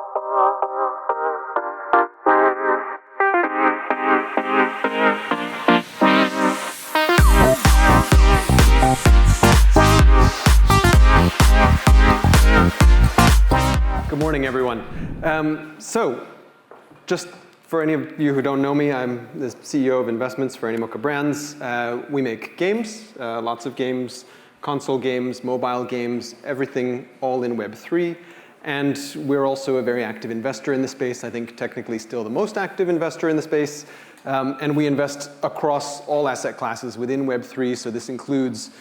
Good morning, everyone. So, just for any of you who don't know me, I'm the CEO of investments for Animoca Brands. We make games, lots of games, console games, mobile games, everything all in Web3. And we're also a very active investor in the space. I think technically still the most active investor in the space. And we invest across all asset classes within Web3. So this includes,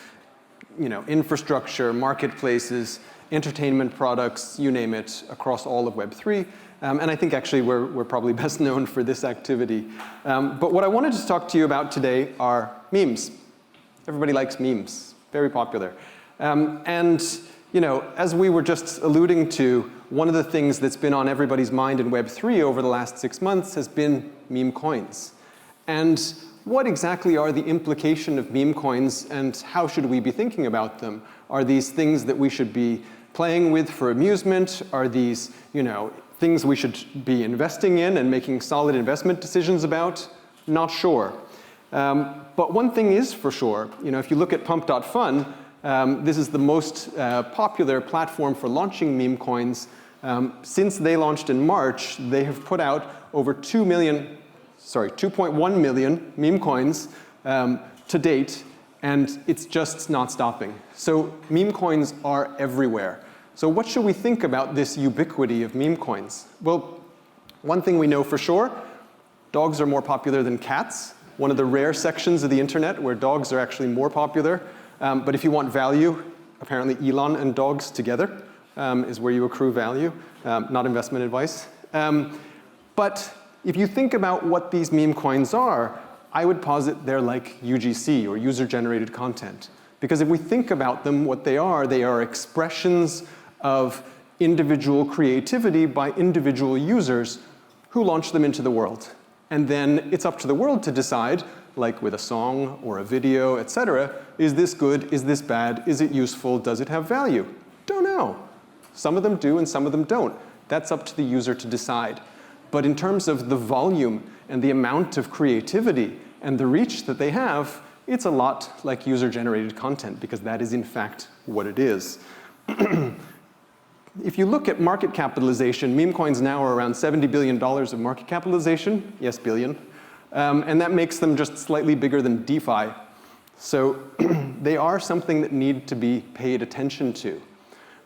infrastructure, marketplaces, entertainment products, you name it, across all of Web3. And I think actually we're probably best known for this activity. But what I wanted to talk to you about today are memes. Everybody likes memes, very popular. As we were just alluding to, one of the things that's been on everybody's mind in Web3 over the last 6 months has been meme coins. And what exactly are the implications of meme coins and how should we be thinking about them? Are these things that we should be playing with for amusement? Are these, things we should be investing in and making solid investment decisions about? Not sure. But one thing is for sure, if you look at Pump.fun, this is the most popular platform for launching meme coins. Since they launched in March, they have put out over 2.1 million meme coins to date, and it's just not stopping. So meme coins are everywhere. So what should we think about this ubiquity of meme coins? Well, one thing we know for sure, dogs are more popular than cats. One of the rare sections of the internet where dogs are actually more popular. But if you want value, apparently Elon and dogs together is where you accrue value, not investment advice. But if you think about what these meme coins are, I would posit they're like UGC, or user-generated content. Because if we think about them, what they are expressions of individual creativity by individual users who launch them into the world. And then it's up to the world to decide, like with a song or a video, etc., is this good, is this bad, is it useful, does it have value? Don't know. Some of them do and some of them don't. That's up to the user to decide. But in terms of the volume and the amount of creativity and the reach that they have, it's a lot like user-generated content, because that is in fact what it is. If you look at market capitalization, meme coins now are around $70 billion of market capitalization. Yes, billion. And that makes them just slightly bigger than DeFi. So they are something that need to be paid attention to.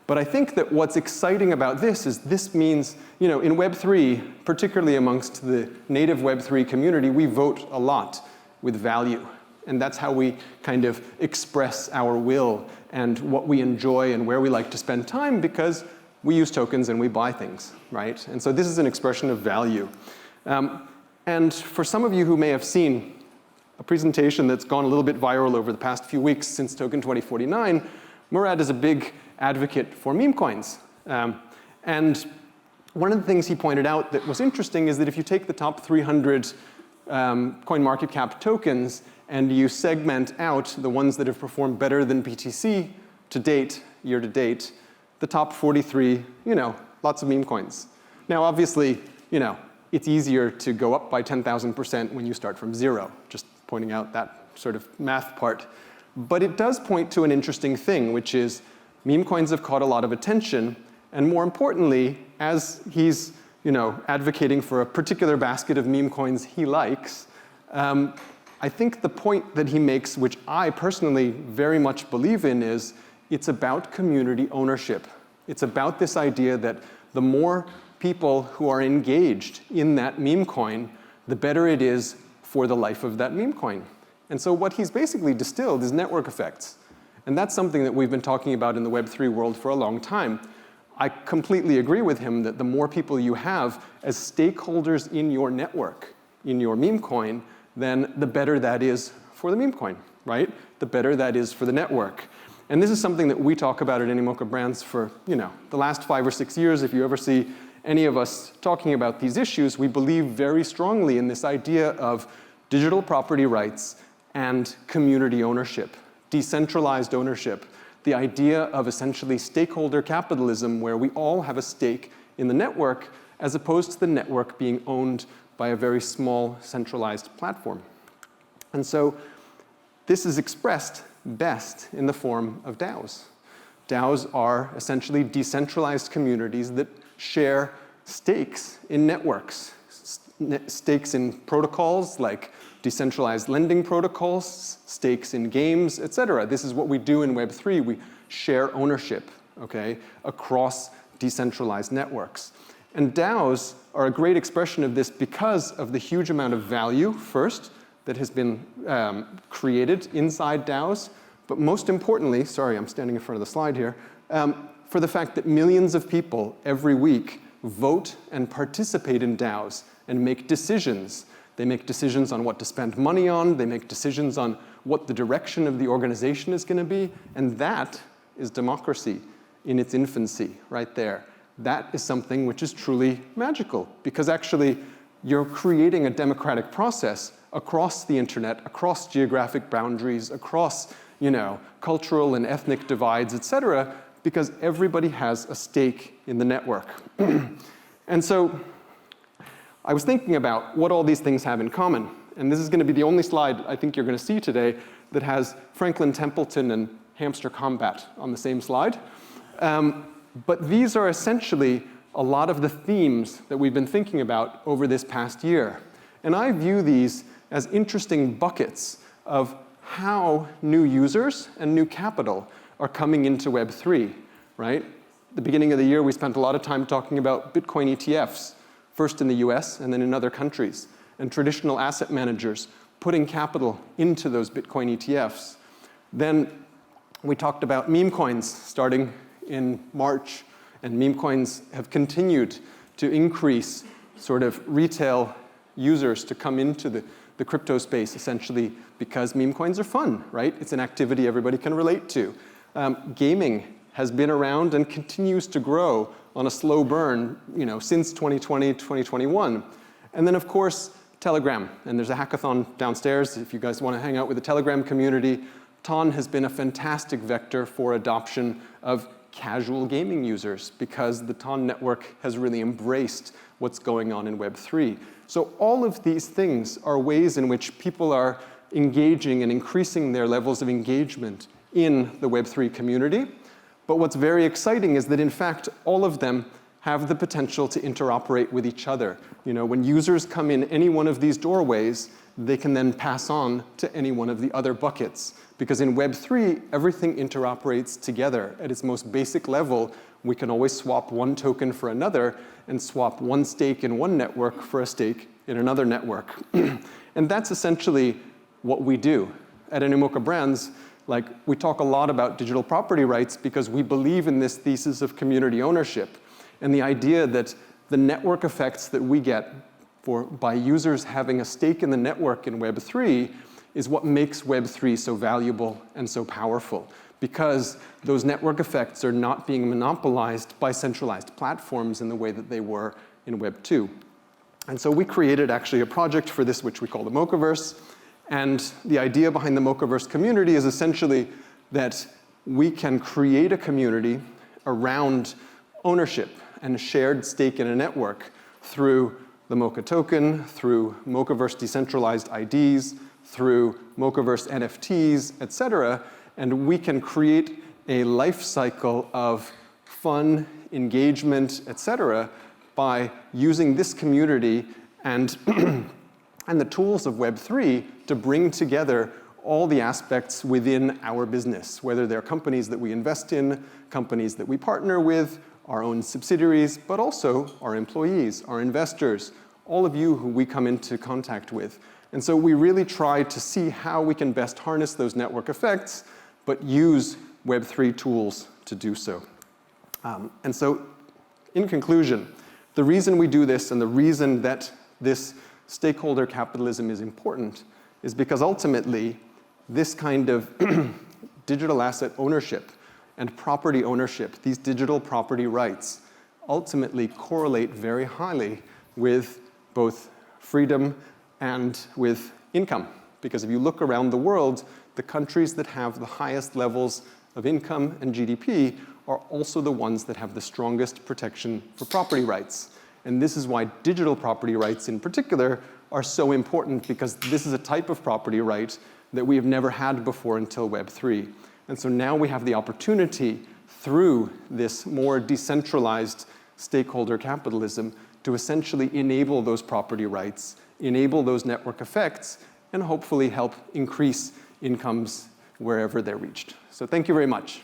But I think that what's exciting about this is this means, in Web3, particularly amongst the native Web3 community, we vote a lot with value. And that's how we kind of express our will and what we enjoy and where we like to spend time, because we use tokens and we buy things, right? And so this is an expression of value. And for some of you who may have seen a presentation that's gone a little bit viral over the past few weeks since Token 2049, Murad is a big advocate for meme coins. And one of the things he pointed out that was interesting is that if you take the top 300 coin market cap tokens and you segment out the ones that have performed better than BTC to date, year to date, the top 43, lots of meme coins. Now, obviously, it's easier to go up by 10,000% when you start from zero, just pointing out that sort of math part. But it does point to an interesting thing, which is meme coins have caught a lot of attention, and more importantly, as he's advocating for a particular basket of meme coins he likes, I think the point that he makes, which I personally very much believe in, is it's about community ownership. It's about this idea that the more people who are engaged in that meme coin, the better it is for the life of that meme coin. And so what he's basically distilled is network effects. And that's something that we've been talking about in the Web3 world for a long time. I completely agree with him that the more people you have as stakeholders in your network, in your meme coin, then the better that is for the meme coin, right? The better that is for the network. And this is something that we talk about at Animoca Brands for, the last 5 or 6 years. If you ever see any of us talking about these issues, we believe very strongly in this idea of digital property rights and community ownership, decentralized ownership, the idea of essentially stakeholder capitalism, where we all have a stake in the network, as opposed to the network being owned by a very small centralized platform. And so this is expressed best in the form of DAOs. DAOs are essentially decentralized communities that share stakes in networks, stakes in protocols like decentralized lending protocols, stakes in games, et cetera. This is what we do in Web3. We share ownership, okay, across decentralized networks. And DAOs are a great expression of this because of the huge amount of value, first, that has been created inside DAOs, but most importantly, sorry, I'm standing in front of the slide here, for the fact that millions of people every week vote and participate in DAOs and make decisions. They make decisions on what to spend money on, they make decisions on what the direction of the organization is going to be, and that is democracy in its infancy right there. That is something which is truly magical, because actually you're creating a democratic process across the internet, across geographic boundaries, across, cultural and ethnic divides, et cetera, because everybody has a stake in the network. And so I was thinking about what all these things have in common. And this is going to be the only slide I think you're going to see today that has Franklin Templeton and Hamster Combat on the same slide. But these are essentially a lot of the themes that we've been thinking about over this past year. And I view these as interesting buckets of how new users and new capital are coming into Web3, right? At the beginning of the year, we spent a lot of time talking about Bitcoin ETFs, first in the US and then in other countries, and traditional asset managers putting capital into those Bitcoin ETFs. Then we talked about Memecoins starting in March, and Memecoins have continued to increase sort of retail users to come into the crypto space, essentially because Memecoins are fun, right? It's an activity everybody can relate to. Gaming has been around and continues to grow on a slow burn, since 2020, 2021. And then, of course, Telegram. And there's a hackathon downstairs if you guys want to hang out with the Telegram community. Ton has been a fantastic vector for adoption of casual gaming users because the Ton network has really embraced what's going on in Web3. So all of these things are ways in which people are engaging and increasing their levels of engagement in the Web3 community. But what's very exciting is that, in fact, all of them have the potential to interoperate with each other. When users come in any one of these doorways, they can then pass on to any one of the other buckets. Because in Web3, everything interoperates together. At its most basic level, we can always swap one token for another and swap one stake in one network for a stake in another network. And that's essentially what we do. At Animoca Brands, we talk a lot about digital property rights because we believe in this thesis of community ownership and the idea that the network effects that we get by users having a stake in the network in Web3 is what makes Web3 so valuable and so powerful, because those network effects are not being monopolized by centralized platforms in the way that they were in Web2. And so we created actually a project for this, which we call the Mocaverse. And the idea behind the Mocaverse community is essentially that we can create a community around ownership and shared stake in a network through the Mocha token, through Mocaverse decentralized IDs, through Mocaverse NFTs, et cetera. And we can create a life cycle of fun, engagement, et cetera, by using this community and and the tools of Web3 to bring together all the aspects within our business, whether they're companies that we invest in, companies that we partner with, our own subsidiaries, but also our employees, our investors, all of you who we come into contact with. And so we really try to see how we can best harness those network effects, but use Web3 tools to do so. And so, in conclusion, the reason we do this and the reason that this stakeholder capitalism is important is because ultimately this kind of digital asset ownership and property ownership, these digital property rights, ultimately correlate very highly with both freedom and with income. Because if you look around the world, the countries that have the highest levels of income and GDP are also the ones that have the strongest protection for property rights. And this is why digital property rights in particular are so important, because this is a type of property right that we have never had before until Web3. And so now we have the opportunity through this more decentralized stakeholder capitalism to essentially enable those property rights, enable those network effects, and hopefully help increase incomes wherever they're reached. So thank you very much.